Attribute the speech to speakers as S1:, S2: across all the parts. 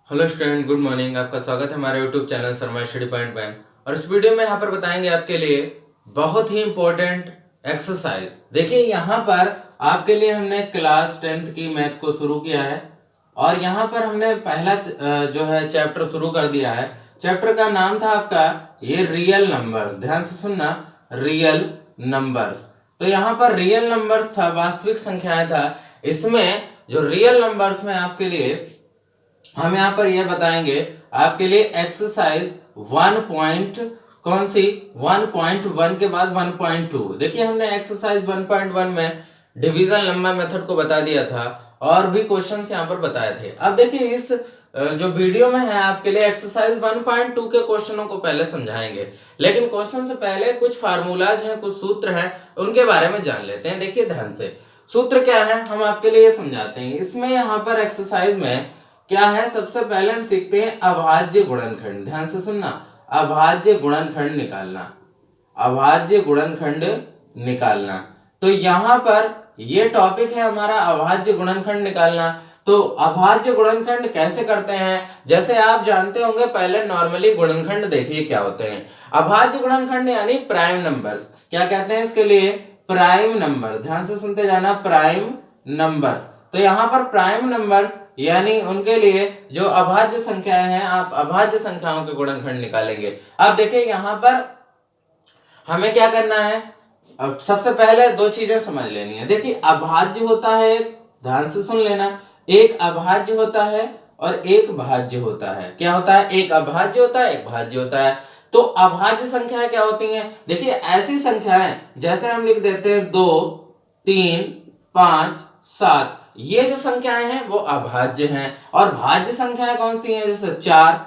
S1: Hello student, good morning. आपका स्वागत है हमारे YouTube channel Sharma study point में। और इस वीडियो में यहाँ पर बताएंगे आपके लिए बहुत ही इंपॉर्टेंट एक्सरसाइज। देखिए यहाँ पर आपके लिए हमने क्लास 10th की मैथ को शुरू किया है और यहाँ पर हमने पहला जो है चैप्टर शुरू कर दिया है। चैप्टर का नाम था आपका ये रियल नंबर्स। ध्यान से सुनना, रियल नंबर्स। तो यहाँ पर रियल नंबर्स था, वास्तविक संख्याएं था। इसमें जो रियल नंबर्स में आपके लिए हम यहाँ पर यह बताएंगे आपके लिए एक्सरसाइज 1 पॉइंट कौन सी 1.1 के बाद 1.2। देखिए हमने एक्सरसाइज 1.1 में डिवीजन लंबा मेथड को बता दिया था और भी क्वेश्चंस यहाँ पर बताए थे। अब देखिए इस जो वीडियो में है आपके लिए एक्सरसाइज 1.2 के क्वेश्चनों को पहले समझाएंगे, लेकिन क्वेश्चन से पहले कुछ फार्मूलाज हैं, कुछ सूत्र हैं, उनके बारे में जान लेते हैं। देखिए ध्यान से, सूत्र क्या है हम आपके लिए समझाते हैं। इसमें यहाँ पर एक्सरसाइज में क्या है, सबसे पहले हम सीखते हैं अभाज्य गुणनखंड। ध्यान से सुनना, अभाज्य गुणनखंड निकालना, अभाज्य गुणनखंड निकालना। तो यहाँ पर ये टॉपिक है हमारा अभाज्य गुणनखंड निकालना। तो अभाज्य गुणनखंड कैसे करते हैं, जैसे आप जानते होंगे, पहले नॉर्मली गुणनखंड देखिए क्या होते हैं। अभाज्य गुणनखंड यानी प्राइम नंबर्स, क्या कहते हैं इसके लिए, प्राइम नंबर। ध्यान से सुनते जाना, प्राइम नंबर्स। तो यहाँ पर प्राइम नंबर्स यानी उनके लिए जो अभाज्य संख्याएं हैं, आप अभाज्य संख्याओं के गुणनखंड निकालेंगे। अब देखिए यहाँ पर हमें क्या करना है, अब सबसे पहले दो चीजें समझ लेनी है। देखिए अभाज्य होता है एक, ध्यान से सुन लेना, एक अभाज्य होता है और एक भाज्य होता है। क्या होता है, एक अभाज्य होता है, एक भाज्य होता है। तो अभाज्य संख्याएं क्या होती हैं, देखिए ऐसी संख्याएं जैसे हम लिख देते हैं 2, 3, 5, 7, ये जो संख्याएं हैं वो अभाज्य हैं। और भाज्य संख्याएं कौन सी हैं, जैसे 4,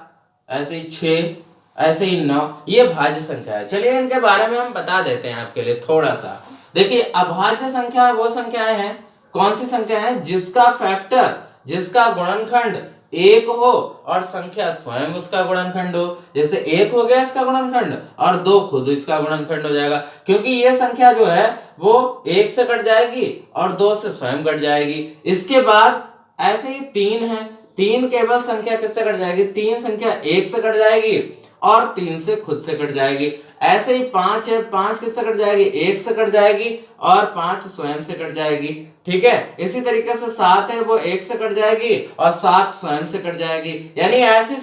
S1: ऐसे ही 6, ऐसे ही 9, ये भाज्य संख्या है। चलिए इनके बारे में हम बता देते हैं आपके लिए थोड़ा सा। देखिए अभाज्य संख्या वो संख्याएं हैं, कौन सी संख्या है, जिसका फैक्टर, जिसका गुणनखंड एक हो और संख्या स्वयं उसका गुणनखंड हो। जैसे एक हो गया इसका गुणनखंड और 2 खुद इसका गुणनखंड हो जाएगा, क्योंकि ये संख्या जो है वो 1 से कट जाएगी और 2 से स्वयं कट जाएगी। इसके बाद ऐसे ही 3 है, 3 केवल संख्या किससे कट जाएगी, 3 संख्या 1 से कट जाएगी और 3 से खुद से कट जाएगी। ऐसे ही 5 है, 5 किससे कट जाएगी, 1 से कट जाएगी और 5 स्वयं से कट जाएगी। ठीक है, इसी तरीके से 7 है, वो 1 से कट जाएगी और 7 स्वयं से कट जाएगी। यानी ऐसी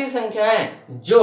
S1: संख्याएं जो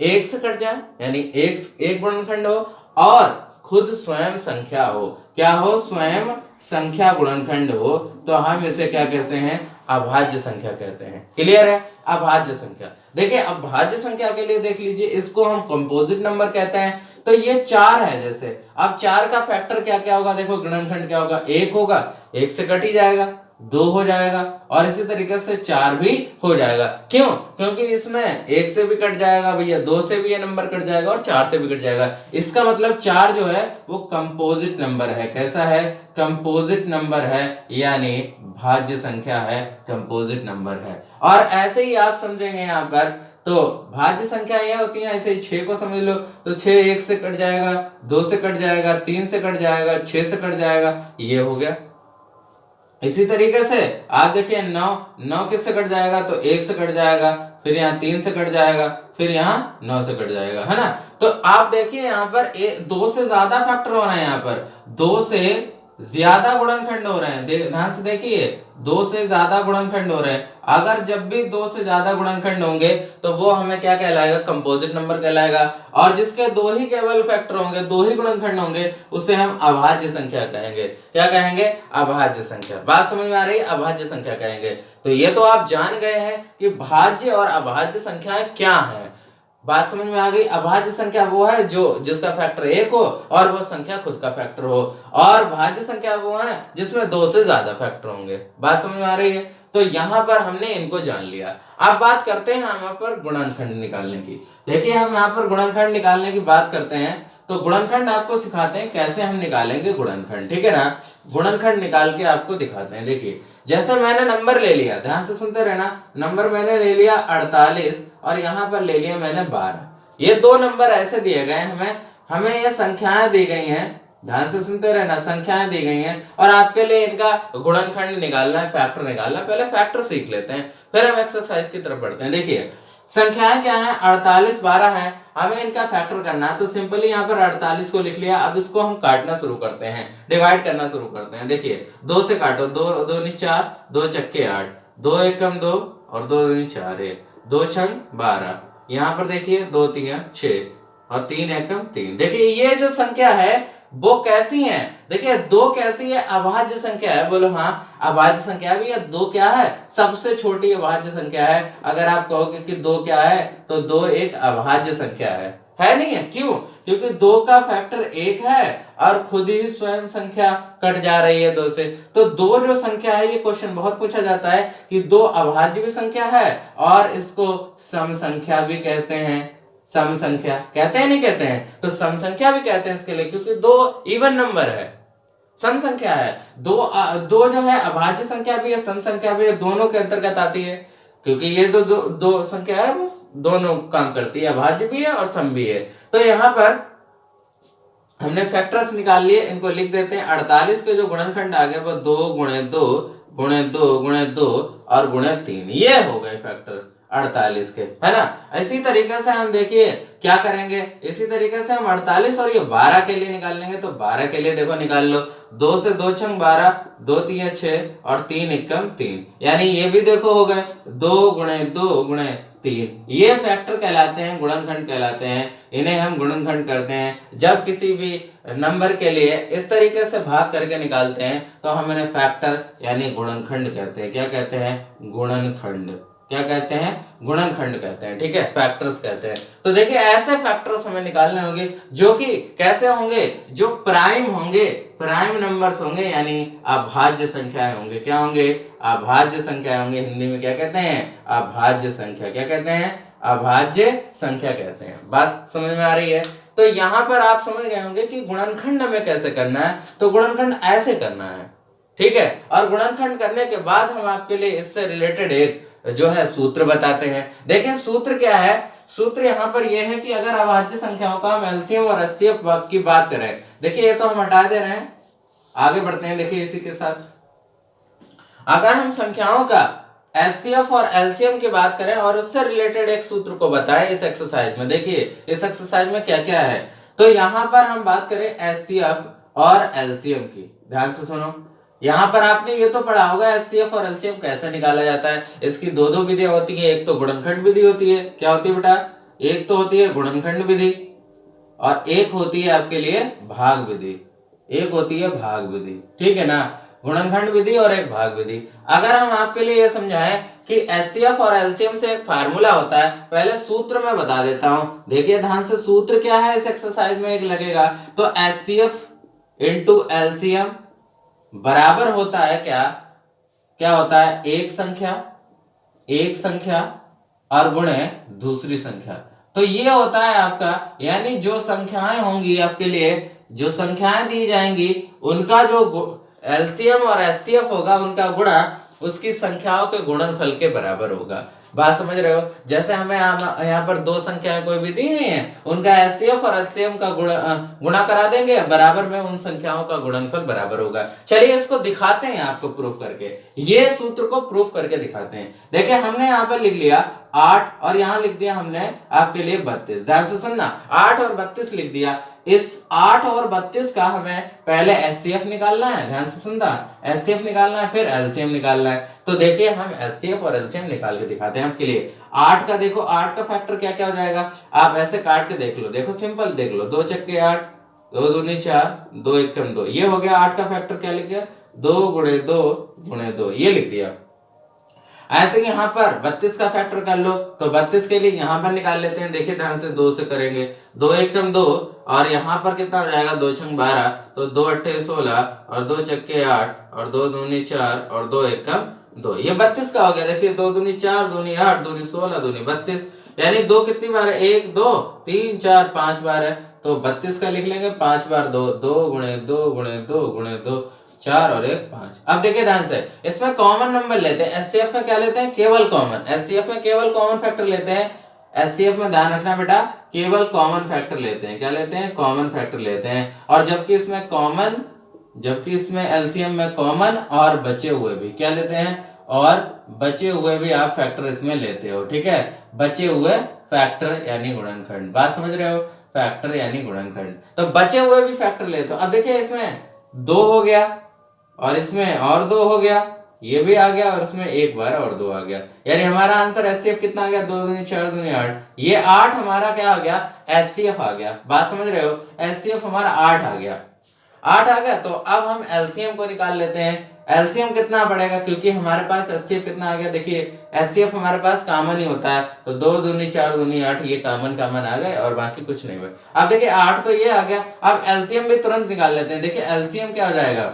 S1: 1 से कट जाए, यानी एक गुणनखंड हो और खुद स्वयं संख्या हो। क्या हो, स्वयं संख्या गुणनखंड हो, तो हम इसे क्या कहते हैं, अभाज्य संख्या कहते हैं। क्लियर है, अभाज्य संख्या। देखिए अभाज्य संख्या के लिए देख लीजिए, इसको हम कंपोजिट नंबर कहते हैं। तो ये 4 है, जैसे अब 4 का फैक्टर क्या क्या होगा, देखो गुणनखंड क्या होगा, 1 होगा, 1 से कट ही जाएगा, 2 हो जाएगा और इसी तरीके से 4 भी हो जाएगा। क्यों, क्योंकि इसमें 1 से भी कट जाएगा भैया, 2 से भी ये नंबर कट जाएगा और 4 से भी कट जाएगा। इसका मतलब 4 जो है वो कंपोजिट नंबर है। कैसा है, कंपोजिट नंबर है, यानी भाज्य संख्या है, कंपोजिट नंबर है। और ऐसे ही आप समझेंगे यहाँ पर, तो भाज्य संख्या ये होती है, ऐसे ही 6 को समझ लो, तो 6 1 से कट जाएगा, 2 से कट जाएगा, 3 से कट जाएगा, 6 से कट जाएगा, ये हो गया। इसी तरीके से आप देखिए 9 किससे कट जाएगा, तो 1 से कट जाएगा, फिर यहाँ 3 से कट जाएगा, फिर यहाँ 9 से कट जाएगा, है ना। तो आप देखिए यहाँ पर 2 से ज्यादा फैक्टर हो रहे हैं, यहाँ पर 2 से ज्यादा गुणनखंड हो रहे हैं। ध्यान से देखिए, 2 से ज्यादा गुणनखंड हो रहे हैं। अगर जब भी 2 से ज्यादा गुणनखंड होंगे तो वो हमें क्या कहलाएगा, कंपोजिट नंबर कहलाएगा। और जिसके 2 ही केवल फैक्टर होंगे, 2 ही गुणनखंड होंगे, उसे हम अभाज्य संख्या कहेंगे। क्या कहेंगे, अभाज्य संख्या। बात समझ में आ रही है, अभाज्य संख्या कहेंगे। तो ये तो आप जान गए हैं कि भाज्य और अभाज्य संख्याएं क्या है। बात समझ में आ गई। अभाज्य संख्या वो है जो जिसका फैक्टर 1 हो और वो संख्या खुद का फैक्टर हो, और भाज्य संख्या वो है जिसमें 2 से ज्यादा फैक्टर होंगे। बात समझ में आ रही है। तो यहाँ पर हमने इनको जान लिया। अब बात करते हैं हम यहाँ पर गुणनखंड निकालने की। देखिए हम यहाँ पर गुणनखंड निकालने की बात करते हैं, तो गुणनखंड आपको सिखाते हैं कैसे हम निकालेंगे गुणनखंड। ठीक है ना, गुणनखंड निकाल के आपको दिखाते हैं। देखिए जैसे मैंने नंबर ले लिया, ध्यान से सुनते रहना, नंबर मैंने ले लिया 48 और यहाँ पर ले लिया मैंने 12। ये 2 नंबर ऐसे दिए गए हमें ये संख्याएं दी गई हैं ध्यान से सुनते रहना, संख्याएं दी गई हैं और आपके लिए इनका गुणनखंड निकालना है, फैक्टर निकालना है। पहले फैक्टर सीख लेते हैं, फिर हम एक्सरसाइज की तरफ बढ़ते हैं। देखिए संख्याएं क्या है, 48 12 है, हमें इनका फैक्टर करना है। तो सिंपली यहाँ पर 48 को लिख लिया। अब इसको हम काटना शुरू करते हैं, डिवाइड करना शुरू करते हैं। देखिए 2 से काटो, 2 दूनी 4, 2 चक्के 8, 2 एकम 2 और 2 दूनी 4 है, 2 छंग 12। यहाँ पर देखिए 2 3 6 और 3 एकम 3। देखिए ये जो संख्या है वो कैसी है, देखिए 2 कैसी है, अभाज्य संख्या है। बोलो हाँ अभाज्य संख्या भी है। 2 क्या है, सबसे छोटी अभाज्य संख्या है। अगर आप कहोगे कि 2 क्या है, तो 2 एक अभाज्य संख्या है नहीं है? क्यों? क्योंकि 2 का फैक्टर 1 है और खुद ही स्वयं संख्या कट जा रही है 2 से। तो 2 जो संख्या है, ये क्वेश्चन बहुत पूछा जाता है कि 2 अभाज्य भी संख्या है और इसको सम संख्या भी कहते हैं। सम संख्या कहते हैं नहीं कहते हैं? तो सम संख्या भी कहते हैं इसके लिए, क्योंकि 2 इवन नंबर है, सम संख्या है। दो जो है अभाज्य संख्या भी है, सम संख्या भी है, दोनों के अंतर्गत आती है। क्योंकि ये दो संख्या है, वो दोनों काम करती है, अभाज्य भी है और सम भी है। तो यहाँ पर हमने फैक्टर्स निकाल लिए, इनको लिख देते हैं। 48 के जो गुणनखंड आ गए वो 2 गुणे 2 गुणे 2 गुणे 2 और गुणे 3, ये हो गए फैक्टर 48 के, है ना। इसी तरीके से हम देखिए क्या करेंगे, इसी तरीके से हम 48 और ये 12 के लिए निकाल लेंगे। तो 12 के लिए देखो निकाल लो, 2 से 2 छंग 12, 2 3 6 और 3 एकम 3, यानी ये भी देखो हो गए 2 गुणे 2 गुणे 3। ये फैक्टर कहलाते हैं, गुणनखंड कहलाते हैं। इन्हें हम गुणनखंड करते हैं। जब किसी भी नंबर के लिए इस तरीके से भाग करके निकालते हैं तो हम इन्हें फैक्टर यानी गुणनखंड कहते हैं। क्या कहते हैं? गुणनखंड। क्या कहते हैं? गुणनखंड कहते हैं, ठीक है, फैक्टर्स कहते हैं। तो देखिए ऐसे फैक्टर्स हमें निकालने होंगे जो कि कैसे होंगे, जो प्राइम होंगे, प्राइम नंबर्स होंगे, यानी अभाज्य संख्याएं होंगे। क्या होंगे? अभाज्य संख्याएं होंगे। हिंदी में क्या कहते हैं? अभाज्य संख्या। क्या कहते हैं? अभाज्य संख्या कहते हैं। बात समझ में आ रही है? तो यहाँ पर आप समझ गए होंगे कि गुणनखंड हमें कैसे करना है। तो गुणनखंड ऐसे करना है, ठीक है। और गुणनखंड करने के बाद हम आपके लिए इससे रिलेटेड एक जो है सूत्र बताते हैं। देखें सूत्र क्या है। सूत्र यहाँ पर यह है कि अगर अभाज्य संख्याओं का हम एलसीएम और एचसीएफ की बात करें, देखिए ये तो हम हटा दे रहे हैं, आगे बढ़ते हैं। देखिए इसी के साथ अगर हम संख्याओं का एचसीएफ और एलसीएम की बात करें और उससे रिलेटेड एक सूत्र को बताएं इस एक्सरसाइज में, देखिए इस एक्सरसाइज में क्या क्या है। तो यहाँ पर हम बात करें एचसीएफ और एलसीएम की, ध्यान से सुनो। यहाँ पर आपने ये तो पढ़ा होगा एचसीएफ और एलसीएम कैसे निकाला जाता है। इसकी दो विधियां होती है, एक तो गुणनखंड विधि होती है। क्या होती है बेटा? एक तो होती है गुणनखंड विधि और एक होती है आपके लिए भाग विधि। एक होती है भाग विधि, ठीक है ना। गुणनखंड विधि और एक भाग विधि। अगर हम आपके लिए ये समझाएं कि एचसीएफ और एलसीएम से एक फार्मूला होता है, पहले सूत्र मैं बता देता हूं। देखिए ध्यान से, सूत्र क्या है इस एक्सरसाइज में एक लगेगा। तो एचसीएफ इंटू एलसीएम बराबर होता है क्या? क्या होता है? एक संख्या और गुणे दूसरी संख्या। तो ये होता है आपका, यानी जो संख्याएं होंगी आपके लिए, जो संख्याएं दी जाएंगी उनका जो एलसीएम और एचसीएफ होगा, उनका गुणा उसकी संख्याओं के गुणनफल के बराबर होगा। बात समझ रहे हो? जैसे हमें यहाँ पर दो संख्याएं कोई भी दी हुई हैं, उनका एचसीएफ और एचसीएम का गुणा करा देंगे, बराबर में उन संख्याओं का गुणनफल बराबर होगा। चलिए इसको दिखाते हैं आपको प्रूफ करके, ये सूत्र को प्रूफ करके दिखाते हैं। देखिए हमने यहाँ पर लिख लिया 8 और यहाँ लिख दिया हमने आपके लिए 32। ध्यान से सुनना, 8 और 32 लिख दिया। इस 8 और 32 का हमें पहले एचसीएफ निकालना है, ध्यान से सुनना, एचसीएफ निकालना है, फिर एलसीएम निकालना है। तो देखिए हम एचसीएफ और एलसीएम निकाल के दिखाते हैं आपके लिए। 8 का देखो, 8 का फैक्टर क्या क्या हो जाएगा, आप ऐसे काट के देख लो। देखो सिंपल देख लो, 2 चक्के 8, 2 दूनी 4, 2 एकम 2, ये हो गया 8 का फैक्टर। क्या लिख दिया? 2 गुणे 2 गुणे 2, ये लिख दिया। ऐसे यहाँ पर 32 का फैक्टर कर लो, तो 32 के लिए यहाँ पर निकाल लेते हैं। देखिए ध्यान से, 2 से करेंगे, 2 एकम 2 और यहाँ पर कितना हो जाएगा, 2 छंग 12, तो 2 अट्ठे 16 और 2 चक्के 8 और 2 दूनी 4 और 2 एकम 2, ये 32 का हो गया। देखिए 2 दूनी 4 दूनी 8 दूनी 16 दूनी 32, यानी 2 कितनी बार है? 1 2 3 4 5 बार है। तो 32 का लिख लेंगे 5 बार 2, 2 गुणे 2 गुणे 2 गुणे 2, 4 और 1 5। अब देखिए ध्यान से, इसमें कॉमन नंबर लेते हैं। एचसीएफ में क्या लेते हैं? केवल कॉमन। एचसीएफ में केवल कॉमन फैक्टर लेते हैं। एचसीएफ में ध्यान रखना बेटा, केवल कॉमन फैक्टर लेते हैं। क्या लेते हैं? कॉमन फैक्टर लेते हैं। और जबकि इसमें एलसीएम में कॉमन और बचे हुए भी क्या लेते हैं, और बचे हुए भी आप फैक्टर इसमें लेते हो। ठीक है, बचे हुए फैक्टर यानी गुणनखंड। बात समझ रहे हो? फैक्टर यानी गुणनखंड, तो बचे हुए भी फैक्टर लेते हो। अब देखिए इसमें 2 हो गया और इसमें और 2 हो गया, ये भी आ गया और इसमें एक बार और 2 आ गया, यानी हमारा आंसर एचसीएफ कितना आ गया? 2 दूनी 4 दूनी 8, ये 8 हमारा क्या आ गया? एचसीएफ आ गया। बात समझ रहे हो? एचसीएफ हमारा 8 आ गया। 8 आ गया, तो अब हम एलसीएम को निकाल लेते हैं। एलसीएम कितना पड़ेगा, क्योंकि हमारे पास एचसीएफ कितना आ गया? देखिए एचसीएफ हमारे पास कॉमन ही होता है, तो 2 दूनी 4 दूनी 8, ये कॉमन आ गए और बाकी कुछ नहीं हुआ। अब देखिए 8 तो ये आ गया, अब एलसीएम भी तुरंत निकाल लेते हैं। देखिए एलसीएम क्या हो जाएगा?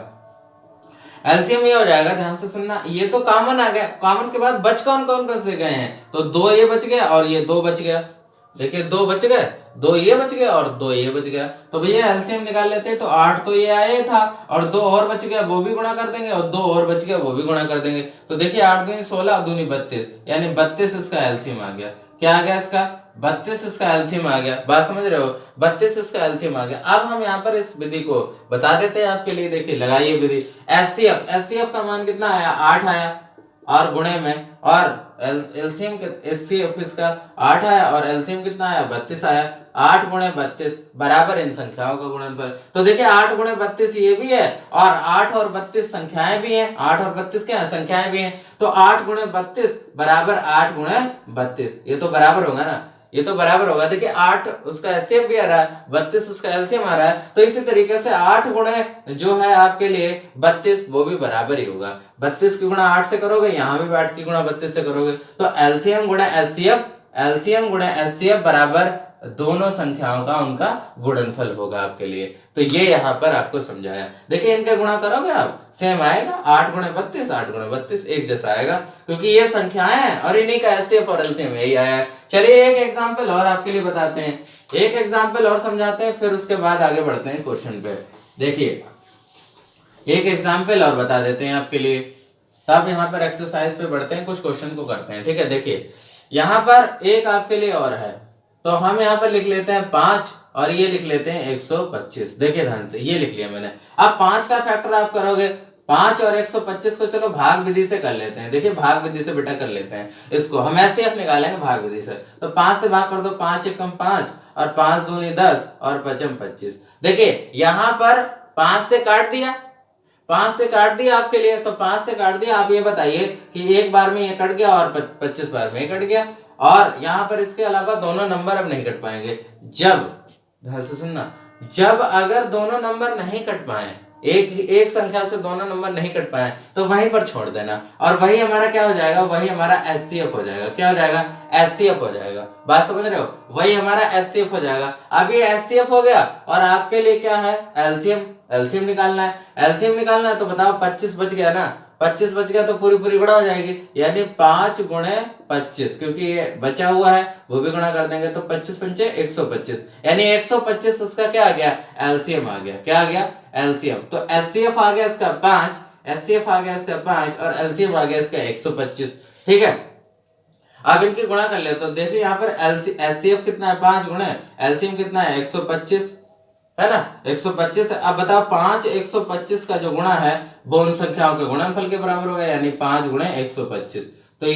S1: एलसीएम ये हो जाएगा, ध्यान से सुनना, ये तो कॉमन आ गया, कॉमन के बाद बच कौन कौन से गए हैं? तो 2 ये बच गया और ये 2 बच गया। देखिए 2 बच गए, 2 ये बच गया और 2 ये बच गया, तो भैया एलसीएम निकाल लेते हैं। तो 8 तो ये आया था और 2 और बच गया, वो भी गुणा कर देंगे, और 2 और बच गया, वो भी गुणा कर देंगे। तो देखिए 8 दूनी 16 दूनी 32, यानी 32 इसका एलसीएम आ गया। क्या आ गया इसका? 32 इसका एलसीएम आ गया। बात समझ रहे हो? 32 इसका एलसीएम आ गया। अब हम यहाँ पर इस विधि को बता देते हैं आपके लिए। देखिए लगाइए विधि। एचसीएफ का मान कितना आया? 8 आया, और गुणे में, और एलसीएम एचसीएफ इसका 8 आया और एलसीएम कितना आया? 32 आया। 8 गुणे 32 बराबर इन संख्याओं का गुणनफल। तो देखिए 8 गुणे 32 ये भी है, और 8 और 32 संख्याएं भी हैं। 8 और 32 क्या है? संख्याएं भी हैं। तो 8 गुणे 32 बराबर 8 गुणे 32, ये तो बराबर होगा ना, ये तो बराबर होगा। देखिए 8 उसका एचसीएफ भी आ रहा है, 32 उसका एलसीएम आ रहा है, तो इसी तरीके से 8 गुणे जो है आपके लिए 32, वो भी बराबर ही होगा। 32 की गुणा 8 से करोगे, यहाँ भी 8 की गुणा 32 से करोगे, तो एलसीएम गुणे एचसीएफ बराबर दोनों संख्याओं का उनका गुणनफल होगा आपके लिए। तो ये यहाँ पर आपको समझाया। देखिए इनका गुणा करोगे आप, सेम आएगा, 8 गुणे 32 एक जैसा आएगा, क्योंकि ये संख्याएं हैं और इन्हीं का एचसीएफ और एलसीएम यही आया है। चलिए एक एग्जाम्पल और आपके लिए बताते हैं, एक एग्जाम्पल और समझाते हैं, फिर उसके बाद आगे बढ़ते हैं क्वेश्चन पे। देखिए एक एग्जाम्पल और बता देते हैं आपके लिए, तब यहाँ पर एक्सरसाइज पे बढ़ते हैं, कुछ क्वेश्चन को करते हैं। ठीक है, देखिए यहाँ पर एक आपके लिए और है, तो हम यहाँ पर लिख लेते हैं 5 और ये लिख लेते हैं 125। देखिए ध्यान से, ये लिख लिया मैंने। अब 5 का फैक्टर आप करोगे, 5 और 125 को चलो भाग विधि से कर लेते हैं। देखिए भाग विधि से बेटा कर लेते हैं इसको, हम एचसीएफ निकालेंगे भाग विधि से। तो 5 से भाग कर दो, 5 एकम 5 और 5 दूनी 10 और 5 25। देखिए यहाँ पर 5 से काट दिया, 5 से काट दिया आपके लिए, तो 5 से काट दिया। आप ये बताइए कि एक बार में ये कट गया और 25 बार में ये कट गया, और यहाँ पर इसके अलावा दोनों नंबर अब नहीं कट पाएंगे। जब, ध्यान से सुनना, जब अगर दोनों नंबर नहीं कट पाए, एक संख्या से दोनों नंबर नहीं कट पाए, तो वहीं पर छोड़ देना, और वही हमारा क्या हो जाएगा? वही हमारा एचसीएफ हो जाएगा। क्या हो जाएगा? एचसीएफ हो जाएगा। बात समझ रहे हो? वही हमारा एचसीएफ हो जाएगा। अब ये एचसीएफ हो गया, और आपके लिए क्या है? एलसीएम निकालना है। एलसीएम निकालना है, तो बताओ 25 बच गया ना, 25 बच गया तो पूरी पूरी गुणा हो जाएगी, यानी 5 गुणे 25, क्योंकि ये बचा हुआ है वो भी गुणा कर देंगे, तो 25 पंचे 125, यानी 125 उसका क्या आ गया? एलसीएम आ गया। क्या आ गया? एलसीएम। तो एचसीएफ आ गया इसका 5, एचसीएफ आ गया इसका 5 और एलसीएम आ गया इसका 125। ठीक है, अब इनकी गुणा कर ले, तो देखिए यहाँ पर एचसीएफ कितना है? 5 गुणे एलसीएम कितना है? 125 है ना, 125 है। अब बताओ 5 125 का जो गुणा है वो उन संख्याओं के गुणनफल के बराबर होगा, यानी 5 गुणे 125। तो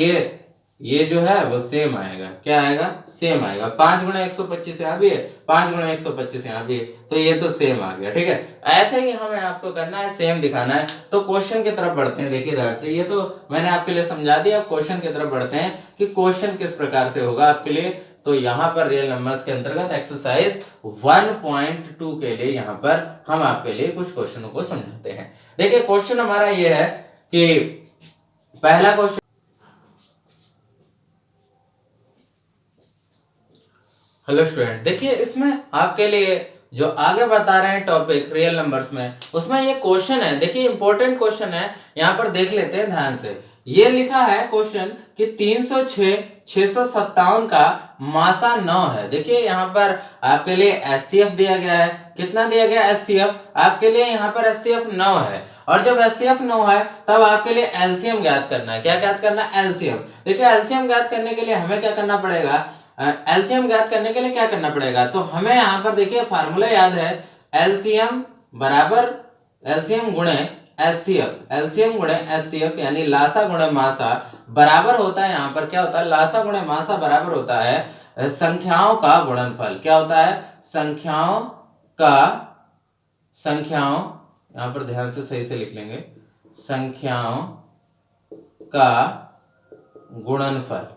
S1: ये जो है वो सेम आएगा। क्या आएगा? सेम आएगा। 5 गुणे 125 यहाँ भी है, 5 गुणे 125 यहाँ भी है, तो ये तो सेम आ गया। ठीक है, ऐसे ही हमें आपको करना है, सेम दिखाना है। तो क्वेश्चन की तरफ बढ़ते हैं। देखिए ध्यान से, ये तो मैंने आपके लिए समझा दिया। क्वेश्चन की तरफ बढ़ते हैं कि क्वेश्चन किस प्रकार से होगा आपके लिए। तो यहाँ पर रियल नंबर्स के अंतर्गत एक्सरसाइज 1.2 के लिए यहाँ पर हम आपके लिए कुछ क्वेश्चनों को समझाते हैं। देखिए क्वेश्चन हमारा ये है कि पहला क्वेश्चन, हेलो स्टूडेंट, देखिए इसमें आपके लिए जो आगे बता रहे हैं टॉपिक रियल नंबर्स में, उसमें ये क्वेश्चन है। देखिए इंपॉर्टेंट क्वेश्चन है, यहाँ पर देख लेते हैं ध्यान से। ये लिखा है क्वेश्चन कि 306 657 का मासा 9 है। देखिए यहाँ पर आपके लिए एचसीएफ दिया गया है। कितना दिया गया? एचसीएफ आपके लिए यहाँ पर एचसीएफ 9 है, और जब एचसीएफ 9 है तब आपके लिए एलसीएम ज्ञात करना है। क्या ज्ञात करना है? एलसीएम। देखिए एलसीएम ज्ञात करने के लिए हमें क्या करना पड़ेगा? एलसीएम ज्ञात करने के लिए क्या करना पड़ेगा, तो हमें यहाँ पर देखिए फार्मूला याद है, एलसीएम बराबर एलसीएम गुणे एचसीएफ, एलसीएम गुणे एचसीएफ यानी लासा गुणे मासा बराबर होता है, यहाँ पर क्या होता है, लासा गुणे मासा बराबर होता है संख्याओं का गुणनफल। क्या होता है, संख्याओं, यहां पर ध्यान से सही से लिख लेंगे, संख्याओं का गुणनफल,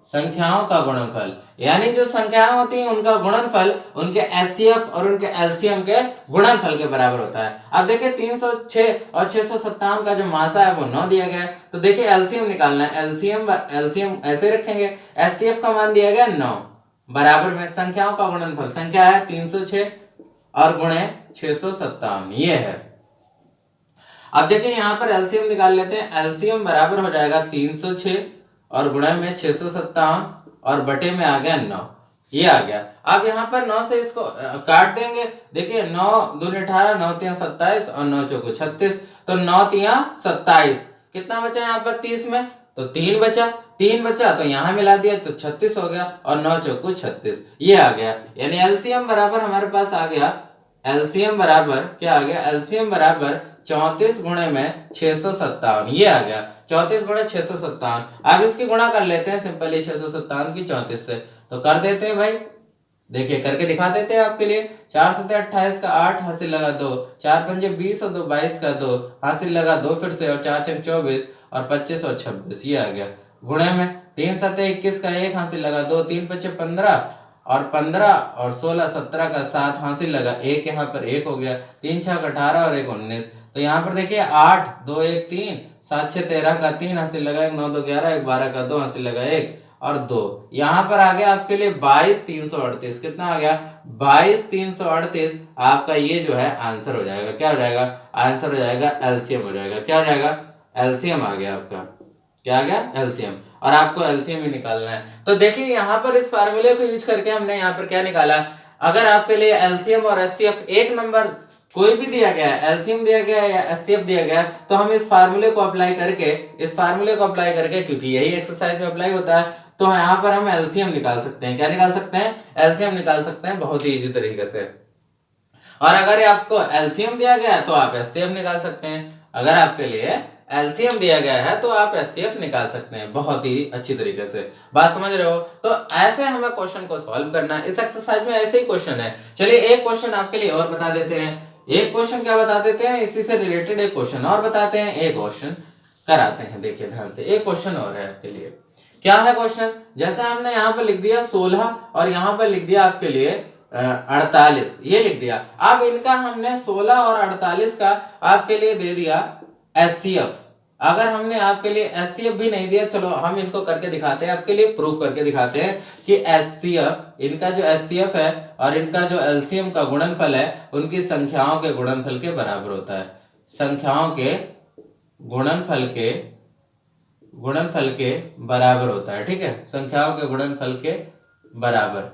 S1: संख्याओं का गुणनफल यानी जो संख्याएं होती हैं उनका गुणनफल उनके एचसीएफ और उनके एलसीएम के गुणनफल के बराबर होता है। अब देखिए 306 और 657 का जो मासा है वो 9 दिया गया है, तो देखिए एलसीएम निकालना है, एलसीएम ऐसे रखेंगे, एचसीएफ का मान दिया गया 9 बराबर में संख्याओं का गुणनफल, संख्या है 306 और गुणे 657 ये है। अब देखिए यहाँ पर एलसीएम निकाल लेते हैं, एलसीएम बराबर हो जाएगा 306 और गुणे में 657 और बटे में आ गया 9, ये आ गया। अब यहाँ पर 9 से इसको काट देंगे, देखिए 9 दूनी 18, 9 तिया 27 और 9 चौको 36, तो 9 तिया 27, कितना बचा यहाँ पर 30 में, तो 3 बचा तो यहाँ मिला दिया तो 36 हो गया और 9 चौको 36 ये आ गया। यानी एलसीएम बराबर हमारे पास आ गया, एलसीएम बराबर क्या आ गया, एलसीएम बराबर 34 गुणे में 657 ये आ गया, 34 गुणे 657। अब इसकी गुणा कर लेते हैं सिंपली 657 की 34 से, तो कर देते हैं भाई, देखिए करके दिखा देते हैं आपके लिए। 4 7 28 का 8 हासिल लगा 2, 4 5 20 और 2 22 का 2 हासिल लगा 2 फिर से, और 4 6 24 और 25 और 26 ये आ गया। गुणे में 3 7 21 का 1 हासिल लगा 2, 3 5 15 और 15 और 16 17 का 7 हासिल लगा 1, यहाँ पर 1 हो गया, 3 6 18 और 1 19, तो यहाँ पर देखिए 8 2 1 3 7 6 13 का 3 हासिल लगा 1, 9 2 11 1 12 का 2 हासिल लगा 1 और 2, यहाँ पर आ गया आपके लिए 22 338, कितना आ गया 22 338, आपका ये जो है आंसर हो जाएगा, क्या हो जाएगा, आंसर हो जाएगा एलसीएम हो जाएगा, क्या हो जाएगा, एलसीएम आ गया आपका, क्या आ गया एलसीएम, और आपको एलसीएम ही निकालना है। तो देखिए यहाँ पर इस फार्मूले को यूज करके हमने यहाँ पर क्या निकाला, अगर आपके लिए एलसीएम और एचसीएफ एक नंबर कोई भी दिया गया है, एलसीएम दिया गया है या एचसीएफ दिया गया है, तो हम इस फार्मूले को अप्लाई करके क्योंकि यही एक्सरसाइज में अप्लाई होता है, तो यहाँ पर हम एलसीएम निकाल सकते हैं, क्या निकाल सकते हैं, एलसीएम निकाल सकते हैं बहुत ही इजी तरीके से। और अगर आपको एलसीएम दिया गया है तो आप एचसीएफ निकाल सकते हैं, अगर आपके लिए एलसीएम दिया गया है तो आप एचसीएफ निकाल सकते हैं बहुत ही अच्छी तरीके से, बात समझ रहे हो। तो ऐसे हमें क्वेश्चन को सॉल्व करना है, इस एक्सरसाइज में ऐसे ही क्वेश्चन है। चलिए एक क्वेश्चन आपके लिए और बता देते हैं, एक क्वेश्चन क्या बता देते हैं, इसी से रिलेटेड एक क्वेश्चन और बताते हैं, एक क्वेश्चन कराते हैं, देखिए ध्यान से, एक क्वेश्चन और है आपके लिए। क्या है क्वेश्चन, जैसे हमने यहाँ पर लिख दिया 16 और यहाँ पर लिख दिया आपके लिए 48, ये लिख दिया। अब इनका हमने 16 और 48 का आपके लिए दे दिया एचसीएफ, अगर हमने आपके लिए एचसीएफ भी नहीं दिया, चलो हम इनको करके दिखाते हैं, आपके लिए प्रूफ करके दिखाते हैं कि एचसीएफ, इनका जो एचसीएफ है और इनका जो एलसीएम का गुणनफल है उनकी संख्याओं के गुणनफल के बराबर होता है, संख्याओं के गुणनफल के बराबर होता है, ठीक है, संख्याओं के गुणनफल के बराबर,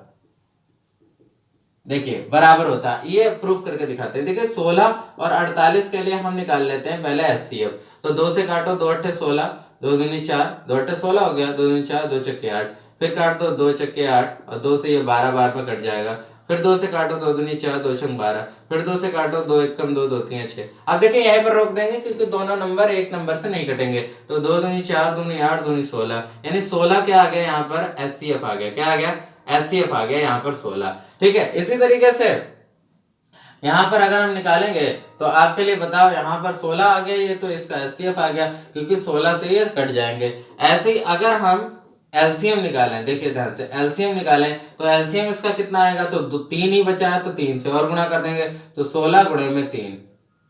S1: देखिए बराबर होता है, ये प्रूफ करके दिखाते हैं। देखिए 16 और 48 के लिए हम निकाल लेते हैं पहले एचसीएफ, तो 2 से काटो, 2 8 16, 2 दूनी 4, 2 8 16 हो गया, 2 दूनी 4, 2 चक्के 8, फिर काट दो 2 चक्के 8 और 2 से ये 12 बार पर कट जाएगा, फिर 2 से काटो, 2 दूनी 4, 2 छंग 12, फिर 2 से काटो, 2 1 कम 2, 2 3 6। अब देखिए यहीं पर रोक देंगे क्योंकि दोनों नंबर एक नंबर से नहीं कटेंगे, तो 2 दूनी 4, दूनी 8, दूनी 16, यानी 16 क्या आ गया यहाँ पर एचसीएफ आ गया, क्या आ गया एचसीएफ आ गया यहाँ पर 16, ठीक है। इसी तरीके से यहाँ पर अगर हम निकालेंगे तो आपके लिए बताओ, यहाँ पर 16 आ गया, ये तो इसका एचसीएफ आ गया क्योंकि 16 तो ये कट जाएंगे। ऐसे ही अगर हम एलसीएम निकालें, देखिए ध्यान से, एलसीएम निकालें तो एलसीएम इसका कितना आएगा, तो 3 ही बचा है तो 3 से और गुणा कर देंगे, तो 16 गुणे में 3,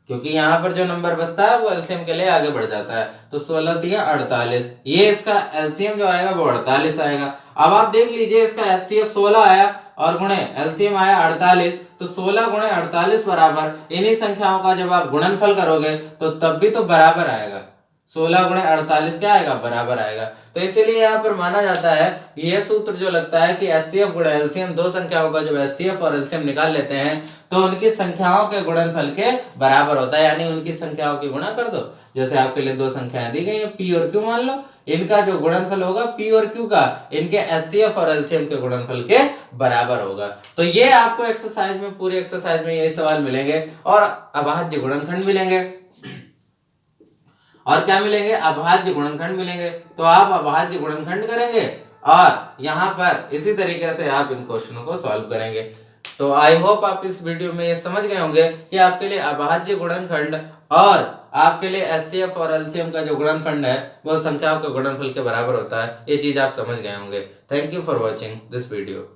S1: क्योंकि यहाँ पर जो नंबर बचता है वो एलसीएम के लिए आगे बढ़ जाता है, तो 16 दिया 48, ये इसका एलसीएम जो आएगा वो 48 आएगा। अब आप देख लीजिए इसका एचसीएफ 16 आया और गुणे एलसीएम आया 48, तो 16 गुणे 48 बराबर, इन्हीं संख्याओं का जब आप गुणनफल करोगे तो तब भी तो बराबर आएगा, 16 गुणे 48 क्या आएगा, बराबर आएगा। तो इसीलिए यहाँ पर माना जाता है यह सूत्र जो लगता है कि एचसीएफ गुणा एलसीएम, दो संख्याओं का जब एचसीएफ और एलसीएम निकाल लेते हैं तो उनकी संख्याओं के गुणनफल के बराबर होता है, यानी उनकी संख्याओं की गुणा कर दो। जैसे आपके लिए दो संख्याएं दी गई है पी और क्यू, मान लो इनका जो गुणनफल होगा पी और क्यू का इनके एचसीएफ और एलसीएम के गुणनफल के बराबर होगा। तो ये आपको एक्सरसाइज में, पूरी एक्सरसाइज में यही सवाल मिलेंगे और अभाज्य गुणनखंड मिलेंगे। और क्या मिलेंगे, अभाज्य गुणनखंड मिलेंगे। तो आप अभाज्य गुणनखंड करेंगे और यहाँ पर इसी तरीके से आप इन क्वेश्चनों को सॉल्व करेंगे। तो आई होप आप इस वीडियो में ये समझ गए होंगे कि आपके लिए अभाज्य गुणनखंड और आपके लिए एचसीएफ और एलसीएम का जो गुणनखंड है वो संख्याओं के गुणनफल के बराबर होता है। ये चीज आप समझ गए होंगे। Thank you for watching this video.